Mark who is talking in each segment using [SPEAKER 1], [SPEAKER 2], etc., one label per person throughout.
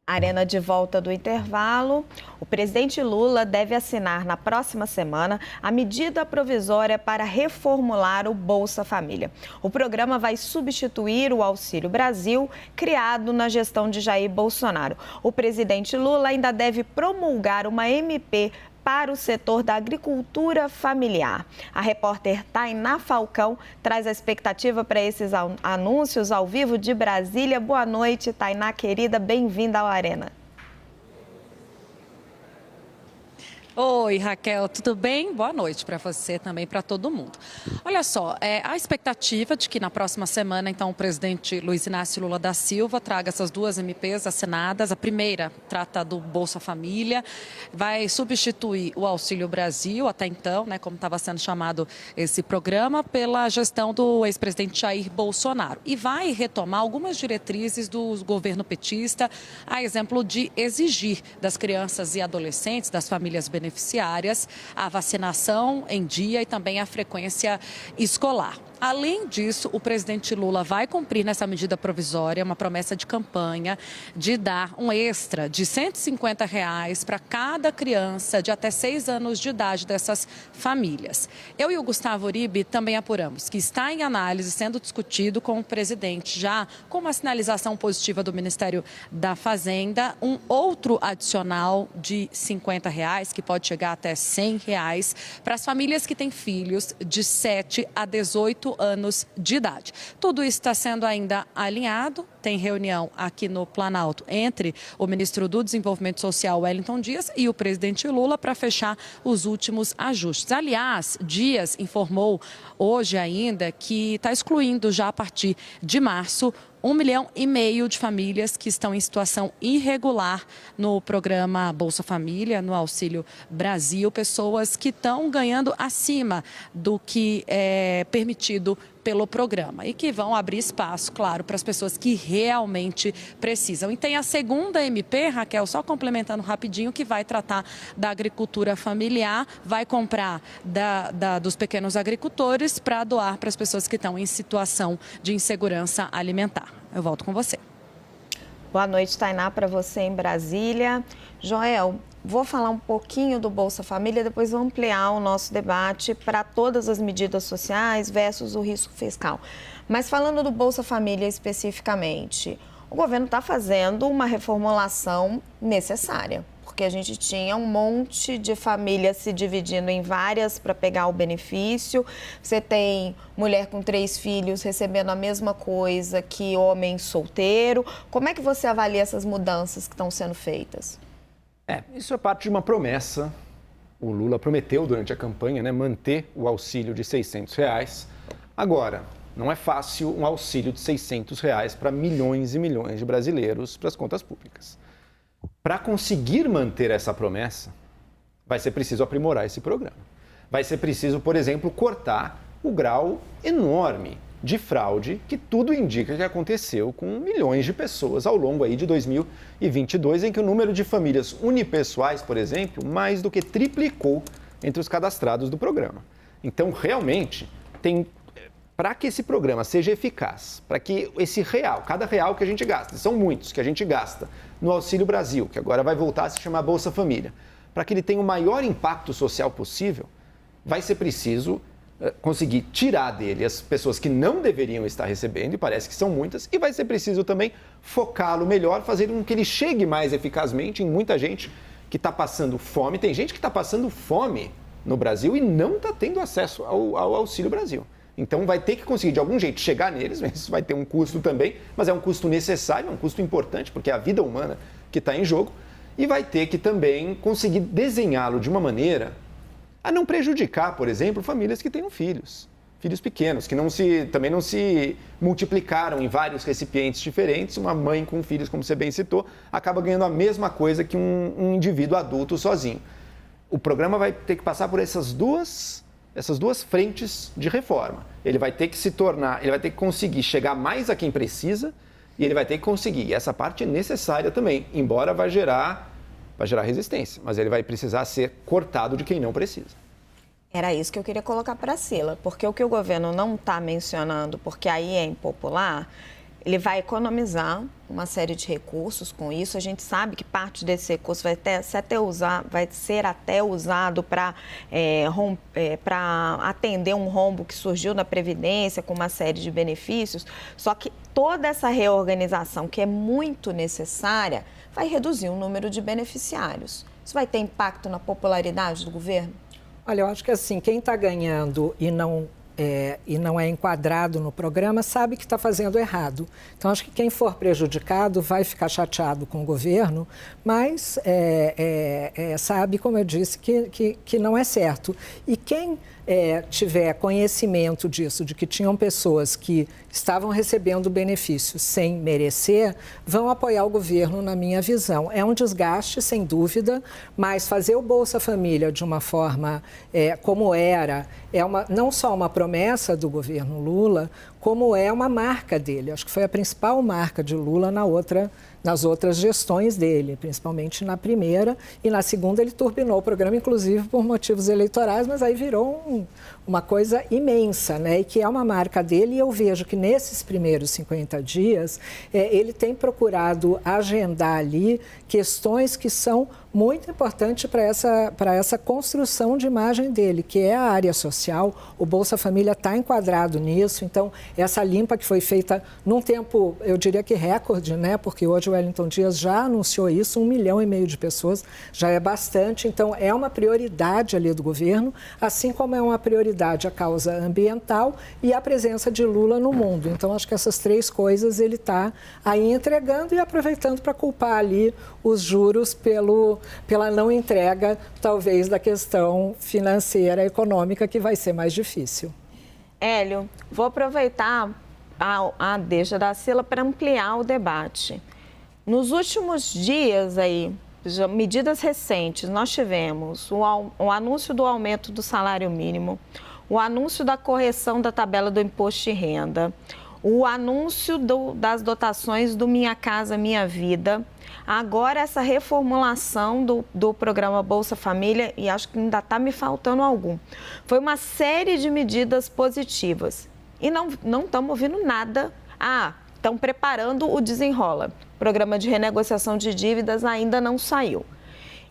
[SPEAKER 1] Arena de volta do intervalo. O presidente Lula deve assinar na próxima semana a medida provisória para reformular o Bolsa Família. O programa vai substituir o Auxílio Brasil, criado na gestão de Jair Bolsonaro. O presidente Lula ainda deve promulgar uma MP para o setor da agricultura familiar. A repórter Tainá Falcão traz a expectativa para esses anúncios ao vivo de Brasília. Boa noite, Tainá, querida, bem-vinda ao Arena.
[SPEAKER 2] Oi, Raquel, tudo bem? Boa noite para você também, para todo mundo. Olha só, a expectativa de que na próxima semana, então, o presidente Luiz Inácio Lula da Silva traga essas duas MPs assinadas. A primeira trata do Bolsa Família, vai substituir o Auxílio Brasil, até então, né, como estava sendo chamado esse programa, pela gestão do ex-presidente Jair Bolsonaro. E vai retomar algumas diretrizes do governo petista, a exemplo de exigir das crianças e adolescentes, das famílias beneficiárias, a vacinação em dia e também a frequência escolar. Além disso, o presidente Lula vai cumprir nessa medida provisória uma promessa de campanha de dar um extra de R$ 150 para cada criança de até 6 anos de idade dessas famílias. Eu e o Gustavo Uribe também apuramos que está em análise, sendo discutido com o presidente, já com uma sinalização positiva do Ministério da Fazenda, um outro adicional de R$ 50, que pode chegar até R$ 100, para as famílias que têm filhos de 7 a 18 anos de idade. Tudo isso está sendo ainda alinhado. Tem reunião aqui no Planalto entre o ministro do Desenvolvimento Social, Wellington Dias, e o presidente Lula para fechar os últimos ajustes. Aliás, Dias informou hoje ainda que está excluindo já a partir de março 1,5 milhão de famílias que estão em situação irregular no programa Bolsa Família, no Auxílio Brasil, pessoas que estão ganhando acima do que é permitido pelo programa e que vão abrir espaço, claro, para as pessoas que realmente precisam. E tem a segunda MP, Raquel, só complementando rapidinho, que vai tratar da agricultura familiar, vai comprar dos pequenos agricultores para doar para as pessoas que estão em situação de insegurança alimentar. Eu volto com você.
[SPEAKER 1] Boa noite, Tainá, para você em Brasília. Joel, vou falar um pouquinho do Bolsa Família, depois vou ampliar o nosso debate para todas as medidas sociais versus o risco fiscal. Mas falando do Bolsa Família especificamente, o governo está fazendo uma reformulação necessária, porque a gente tinha um monte de famílias se dividindo em várias para pegar o benefício. Você tem mulher com 3 filhos recebendo a mesma coisa que homem solteiro. Como é que você avalia essas mudanças que estão sendo feitas?
[SPEAKER 3] Isso é parte de uma promessa. O Lula prometeu durante a campanha, né, manter o auxílio de R$ 600. Agora, não é fácil um auxílio de R$ 600 para milhões e milhões de brasileiros para as contas públicas. Para conseguir manter essa promessa, vai ser preciso aprimorar esse programa. Vai ser preciso, por exemplo, cortar o grau enorme de fraude que tudo indica que aconteceu com milhões de pessoas ao longo aí de 2022, em que o número de famílias unipessoais, por exemplo, mais do que triplicou entre os cadastrados do programa. Então, realmente, para que esse programa seja eficaz, para que esse real, cada real que a gente gasta, são muitos que a gente gasta no Auxílio Brasil, que agora vai voltar a se chamar Bolsa Família, para que ele tenha o maior impacto social possível, vai ser preciso conseguir tirar dele as pessoas que não deveriam estar recebendo, e parece que são muitas, e vai ser preciso também focá-lo melhor, fazer com que ele chegue mais eficazmente em muita gente que está passando fome. Tem gente que está passando fome no Brasil e não está tendo acesso ao Auxílio Brasil. Então vai ter que conseguir de algum jeito chegar neles, isso vai ter um custo também, mas é um custo necessário, é um custo importante, porque é a vida humana que está em jogo, e vai ter que também conseguir desenhá-lo de uma maneira a não prejudicar, por exemplo, famílias que tenham filhos pequenos, que também não se multiplicaram em vários recipientes diferentes. Uma mãe com filhos, como você bem citou, acaba ganhando a mesma coisa que um indivíduo adulto sozinho. O programa vai ter que passar por essas duas frentes de reforma. Ele vai ter que conseguir chegar mais a quem precisa e ele vai ter que conseguir. E essa parte é necessária também, embora vai gerar resistência, mas ele vai precisar ser cortado de quem não precisa.
[SPEAKER 1] Era isso que eu queria colocar para a Sila, porque o que o governo não está mencionando, porque aí é impopular, ele vai economizar uma série de recursos com isso. A gente sabe que parte desse recurso vai ser até usado para atender um rombo que surgiu na Previdência, com uma série de benefícios. Só que toda essa reorganização, que é muito necessária, vai reduzir o número de beneficiários. Isso vai ter impacto na popularidade do governo?
[SPEAKER 4] Olha, eu acho que assim, quem está ganhando e não é enquadrado no programa sabe que está fazendo errado. Então, acho que quem for prejudicado vai ficar chateado com o governo, mas sabe, como eu disse, que não é certo. E quem tiver conhecimento disso, de que tinham pessoas que estavam recebendo benefícios sem merecer, vão apoiar o governo, na minha visão. É um desgaste, sem dúvida, mas fazer o Bolsa Família de uma forma como era, não só uma promessa do governo Lula, como é uma marca dele. Acho que foi a principal marca de Lula nas outras gestões dele, principalmente na primeira, e na segunda ele turbinou o programa, inclusive por motivos eleitorais, mas aí virou uma coisa imensa, né? E que é uma marca dele, e eu vejo que nesses primeiros 50 dias ele tem procurado agendar ali questões que são muito importantes para essa construção de imagem dele, que é a área social. O Bolsa Família está enquadrado nisso, então essa limpa que foi feita num tempo, eu diria que recorde, né? Porque hoje o Wellington Dias já anunciou isso, 1,5 milhão de pessoas, já é bastante. Então, é uma prioridade ali do governo, assim como é uma prioridade a causa ambiental e a presença de Lula no mundo. Então, acho que essas três coisas ele está aí entregando e aproveitando para culpar ali os juros pela não entrega, talvez, da questão financeira, econômica, que vai ser mais difícil.
[SPEAKER 1] Hélio, vou aproveitar a deixa da Sila para ampliar o debate. Nos últimos dias aí, medidas recentes, nós tivemos o anúncio do aumento do salário mínimo, o anúncio da correção da tabela do imposto de renda, o anúncio das dotações do Minha Casa Minha Vida, agora essa reformulação do programa Bolsa Família, e acho que ainda está me faltando algum. Foi uma série de medidas positivas e não estamos ouvindo nada. Estão preparando o Desenrola. O programa de renegociação de dívidas ainda não saiu.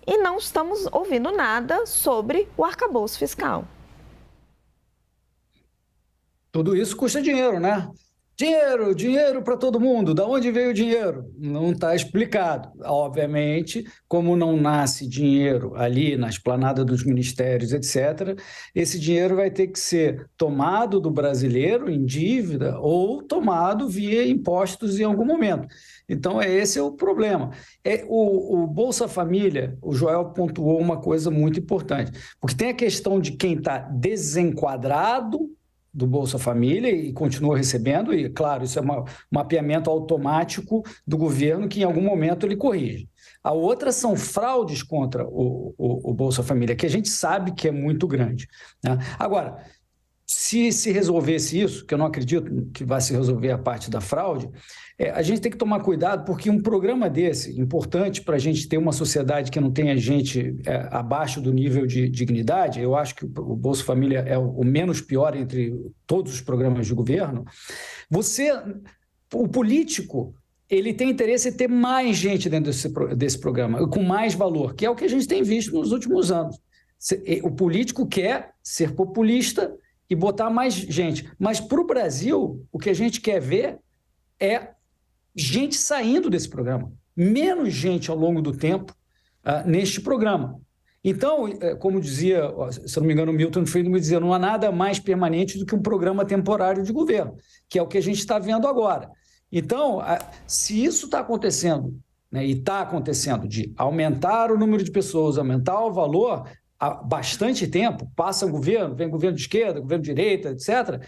[SPEAKER 1] E não estamos ouvindo nada sobre o arcabouço fiscal.
[SPEAKER 5] Tudo isso custa dinheiro, né? Dinheiro para todo mundo. Da onde veio o dinheiro? Não está explicado. Obviamente, como não nasce dinheiro ali na esplanada dos ministérios, etc., esse dinheiro vai ter que ser tomado do brasileiro em dívida ou tomado via impostos em algum momento. Então, esse é o problema. O Bolsa Família, o Joel pontuou uma coisa muito importante, porque tem a questão de quem está desenquadrado do Bolsa Família e continua recebendo, e claro, isso é um mapeamento automático do governo que em algum momento ele corrige. A outra são fraudes contra o Bolsa Família, que a gente sabe que é muito grande, né? Agora, se resolvesse isso, que eu não acredito que vai se resolver a parte da fraude, a gente tem que tomar cuidado, porque um programa desse, importante para a gente ter uma sociedade que não tenha gente abaixo do nível de dignidade, eu acho que o Bolsa Família é o menos pior entre todos os programas de governo, o político, ele tem interesse em ter mais gente dentro desse programa, com mais valor, que é o que a gente tem visto nos últimos anos. O político quer ser populista e botar mais gente. Mas para o Brasil, o que a gente quer ver é gente saindo desse programa. Menos gente ao longo do tempo neste programa. Então, como dizia, se não me engano, o Milton Friedman dizia, não há nada mais permanente do que um programa temporário de governo, que é o que a gente está vendo agora. Então, se isso está acontecendo, né, e está acontecendo, de aumentar o número de pessoas, aumentar o valor, há bastante tempo, passa um governo, vem governo de esquerda, governo de direita, etc.,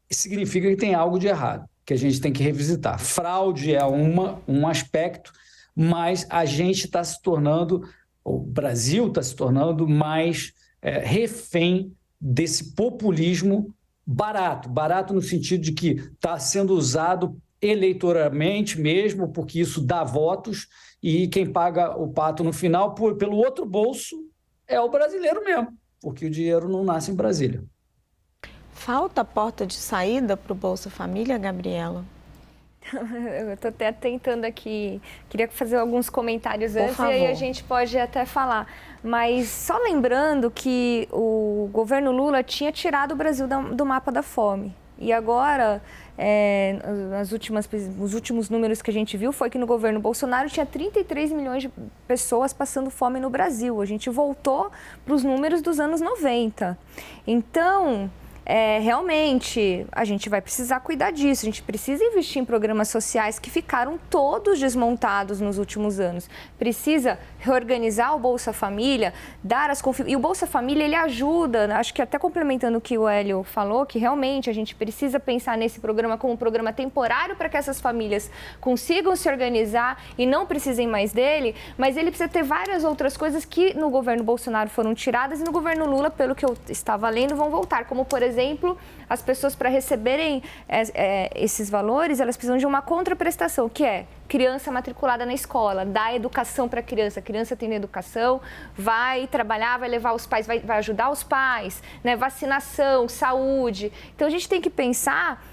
[SPEAKER 5] significa que tem algo de errado, que a gente tem que revisitar. Fraude é um aspecto, mas a gente está se tornando, o Brasil está se tornando mais refém desse populismo barato no sentido de que está sendo usado eleitoralmente mesmo, porque isso dá votos, e quem paga o pato no final pelo outro bolso é o brasileiro mesmo, porque o dinheiro não nasce em Brasília.
[SPEAKER 1] Falta porta de saída para o Bolsa Família, Gabriela?
[SPEAKER 6] Eu estou até tentando aqui, queria fazer alguns comentários
[SPEAKER 1] Por
[SPEAKER 6] antes
[SPEAKER 1] favor.
[SPEAKER 6] e aí a gente pode até falar. Mas só lembrando que o governo Lula tinha tirado o Brasil do mapa da fome. E agora, os últimos números que a gente viu foi que no governo Bolsonaro tinha 33 milhões de pessoas passando fome no Brasil. A gente voltou para os números dos anos 90. Então, realmente, a gente vai precisar cuidar disso. A gente precisa investir em programas sociais que ficaram todos desmontados nos últimos anos. Precisa reorganizar o Bolsa Família, e o Bolsa Família, ele ajuda, acho que até complementando o que o Hélio falou, que realmente a gente precisa pensar nesse programa como um programa temporário para que essas famílias consigam se organizar e não precisem mais dele, mas ele precisa ter várias outras coisas que no governo Bolsonaro foram tiradas e no governo Lula, pelo que eu estava lendo, vão voltar, como, por exemplo, as pessoas para receberem esses valores, elas precisam de uma contraprestação, que é criança matriculada na escola, dar educação para a criança tendo educação, vai trabalhar, vai levar os pais, vai ajudar os pais, né? Vacinação, saúde. Então, a gente tem que pensar...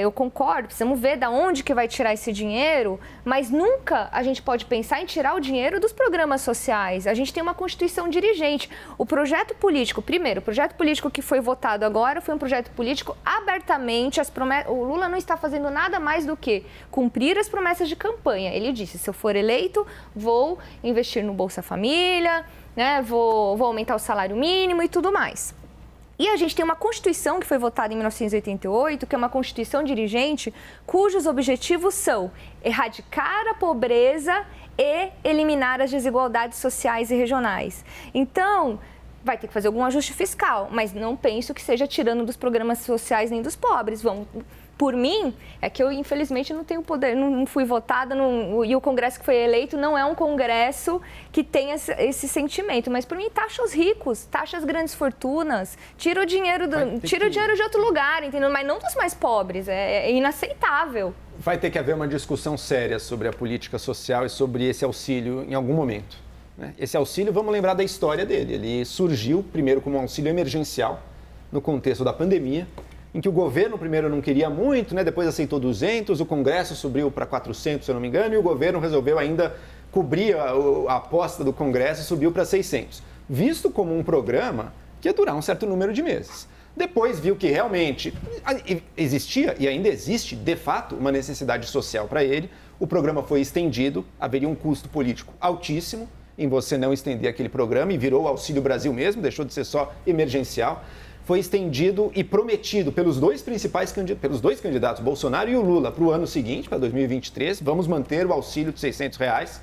[SPEAKER 6] eu concordo, precisamos ver de onde que vai tirar esse dinheiro, mas nunca a gente pode pensar em tirar o dinheiro dos programas sociais. A gente tem uma Constituição dirigente. O projeto político, primeiro, o projeto político que foi votado agora foi um projeto político abertamente, o Lula não está fazendo nada mais do que cumprir as promessas de campanha. Ele disse, se eu for eleito, vou investir no Bolsa Família, né, vou aumentar o salário mínimo e tudo mais. E a gente tem uma Constituição que foi votada em 1988, que é uma Constituição dirigente, cujos objetivos são erradicar a pobreza e eliminar as desigualdades sociais e regionais. Então, vai ter que fazer algum ajuste fiscal, mas não penso que seja tirando dos programas sociais nem dos pobres. Por mim, é que eu, infelizmente, não tenho poder, não fui votada, e o Congresso que foi eleito não é um Congresso que tem esse sentimento. Mas, por mim, taxa os ricos, taxa as grandes fortunas, tira o dinheiro de outro lugar, entendeu? Mas não dos mais pobres, é inaceitável.
[SPEAKER 3] Vai ter que haver uma discussão séria sobre a política social e sobre esse auxílio em algum momento, né? Esse auxílio, vamos lembrar da história dele. Ele surgiu primeiro como um auxílio emergencial no contexto da pandemia, em que o governo primeiro não queria muito, né? Depois aceitou 200, o Congresso subiu para 400, se eu não me engano, e o governo resolveu ainda cobrir a aposta do Congresso e subiu para 600, visto como um programa que ia durar um certo número de meses. Depois viu que realmente existia, e ainda existe, de fato, uma necessidade social para ele. O programa foi estendido, haveria um custo político altíssimo em você não estender aquele programa, e virou o Auxílio Brasil mesmo, deixou de ser só emergencial. Foi estendido e prometido pelos dois candidatos, Bolsonaro e o Lula, para o ano seguinte, para 2023, vamos manter o auxílio de R$600.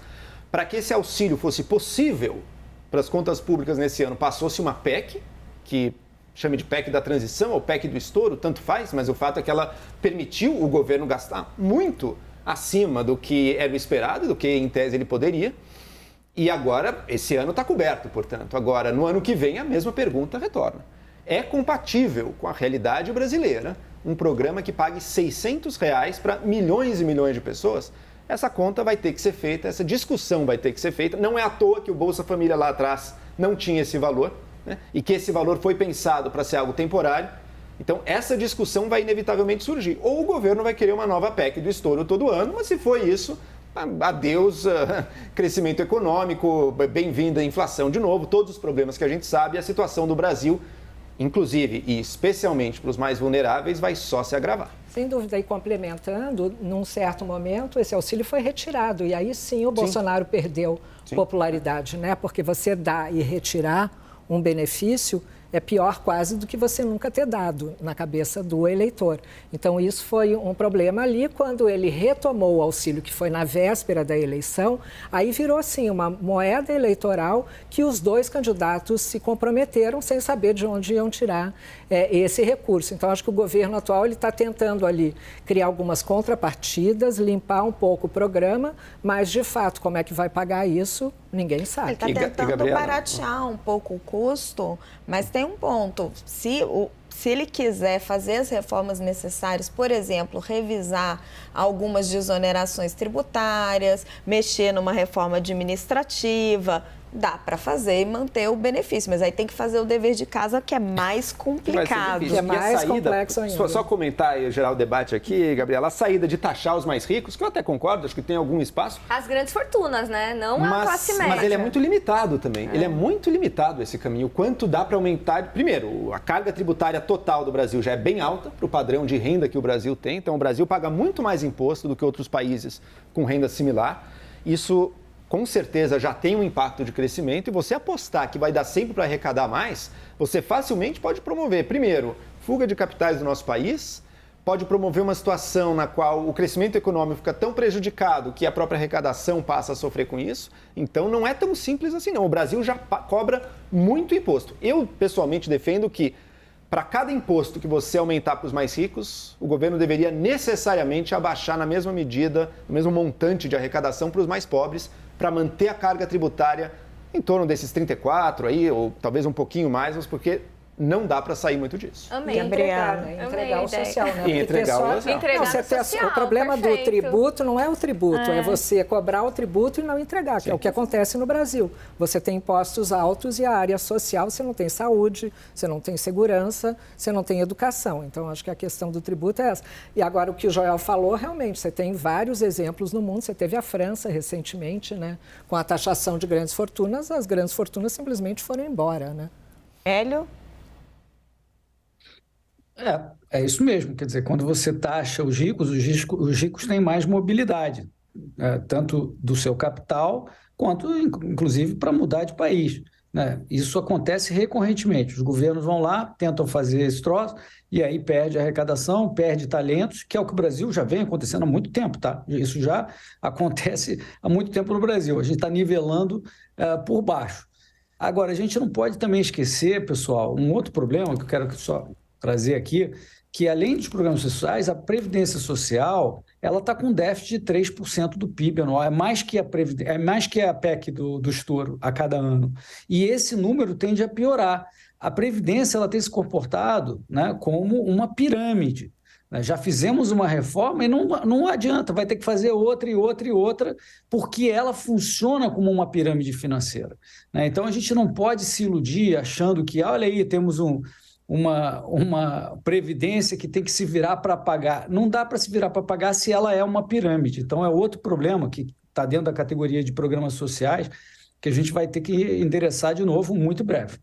[SPEAKER 3] Para que esse auxílio fosse possível para as contas públicas nesse ano, passou-se uma PEC, que chame de PEC da transição ou PEC do estouro, tanto faz, mas o fato é que ela permitiu o governo gastar muito acima do que era o esperado, do que em tese ele poderia. E agora, esse ano está coberto, portanto. Agora, no ano que vem, a mesma pergunta retorna. É compatível com a realidade brasileira um programa que pague R$600 para milhões e milhões de pessoas? Essa conta vai ter que ser feita, essa discussão vai ter que ser feita. Não é à toa que o Bolsa Família lá atrás não tinha esse valor, né? E que esse valor foi pensado para ser algo temporário. Então, essa discussão vai inevitavelmente surgir. Ou o governo vai querer uma nova PEC do estouro todo ano, mas se for isso, adeus crescimento econômico, bem-vinda a inflação de novo, todos os problemas que a gente sabe, a situação do Brasil, inclusive e especialmente para os mais vulneráveis, vai só se agravar.
[SPEAKER 4] Sem dúvida, e complementando, num certo momento esse auxílio foi retirado e aí sim o Bolsonaro perdeu popularidade, né? Porque você dá e retirar um benefício é pior quase do que você nunca ter dado na cabeça do eleitor. Então, isso foi um problema ali. Quando ele retomou o auxílio, que foi na véspera da eleição, aí virou, assim, uma moeda eleitoral que os dois candidatos se comprometeram sem saber de onde iam tirar esse recurso. Então, acho que o governo atual está tentando ali criar algumas contrapartidas, limpar um pouco o programa, mas, de fato, como é que vai pagar isso, ninguém sabe.
[SPEAKER 1] Ele está tentando baratear um pouco o custo, mas tem um ponto. Se ele quiser fazer as reformas necessárias, por exemplo, revisar algumas desonerações tributárias, mexer numa reforma administrativa, dá para fazer e manter o benefício, mas aí tem que fazer o dever de casa, que é mais complicado.
[SPEAKER 4] Que é mais complexo ainda.
[SPEAKER 3] Só comentar e gerar o debate aqui, Gabriela, a saída de taxar os mais ricos, que eu até concordo, acho que tem algum espaço.
[SPEAKER 6] As grandes fortunas, né? Não a classe média.
[SPEAKER 3] Mas ele é muito limitado também. Ele é muito limitado, esse caminho. Quanto dá para aumentar? Primeiro, a carga tributária total do Brasil já é bem alta para o padrão de renda que o Brasil tem. Então, o Brasil paga muito mais imposto do que outros países com renda similar. Isso, com certeza, já tem um impacto de crescimento. E você apostar que vai dar sempre para arrecadar mais, você facilmente pode promover, primeiro, fuga de capitais do nosso país, pode promover uma situação na qual o crescimento econômico fica tão prejudicado que a própria arrecadação passa a sofrer com isso. Então, não é tão simples assim, não. O Brasil já cobra muito imposto. Eu, pessoalmente, defendo que, para cada imposto que você aumentar para os mais ricos, o governo deveria necessariamente abaixar na mesma medida, no mesmo montante de arrecadação para os mais pobres, para manter a carga tributária em torno desses 34 aí, ou talvez um pouquinho mais, mas porque não dá para sair muito disso.
[SPEAKER 6] Amei.
[SPEAKER 4] Entregar, né? Entregar o social, né?
[SPEAKER 3] E entregar o social.
[SPEAKER 4] O problema do tributo não é o tributo, é você cobrar o tributo e não entregar, que é o que acontece no Brasil. Você tem impostos altos e a área social, você não tem saúde, você não tem segurança, você não tem educação. Então, acho que a questão do tributo é essa. E agora, o que o Joel falou, realmente, você tem vários exemplos no mundo. Você teve a França recentemente, né? Com a taxação de grandes fortunas, as grandes fortunas simplesmente foram embora, né?
[SPEAKER 1] Hélio?
[SPEAKER 5] É isso mesmo. Quer dizer, quando você taxa os ricos têm mais mobilidade, tanto do seu capital, quanto, inclusive, para mudar de país, né? Isso acontece recorrentemente. Os governos vão lá, tentam fazer esse troço, e aí perde a arrecadação, perde talentos, que é o que o Brasil já vem acontecendo há muito tempo, tá? Isso já acontece há muito tempo no Brasil. A gente está nivelando por baixo. Agora, a gente não pode também esquecer, pessoal, um outro problema que eu quero só trazer aqui, que além dos programas sociais, a Previdência Social, ela está com déficit de 3% do PIB anual, é mais que a PEC do estouro a cada ano. E esse número tende a piorar. A Previdência ela tem se comportado, né, como uma pirâmide. Já fizemos uma reforma e não adianta, vai ter que fazer outra e outra e outra, porque ela funciona como uma pirâmide financeira, né? Então, a gente não pode se iludir achando que, olha aí, temos uma previdência que tem que se virar para pagar. Não dá para se virar para pagar se ela é uma pirâmide. Então, é outro problema que está dentro da categoria de programas sociais que a gente vai ter que endereçar de novo muito breve.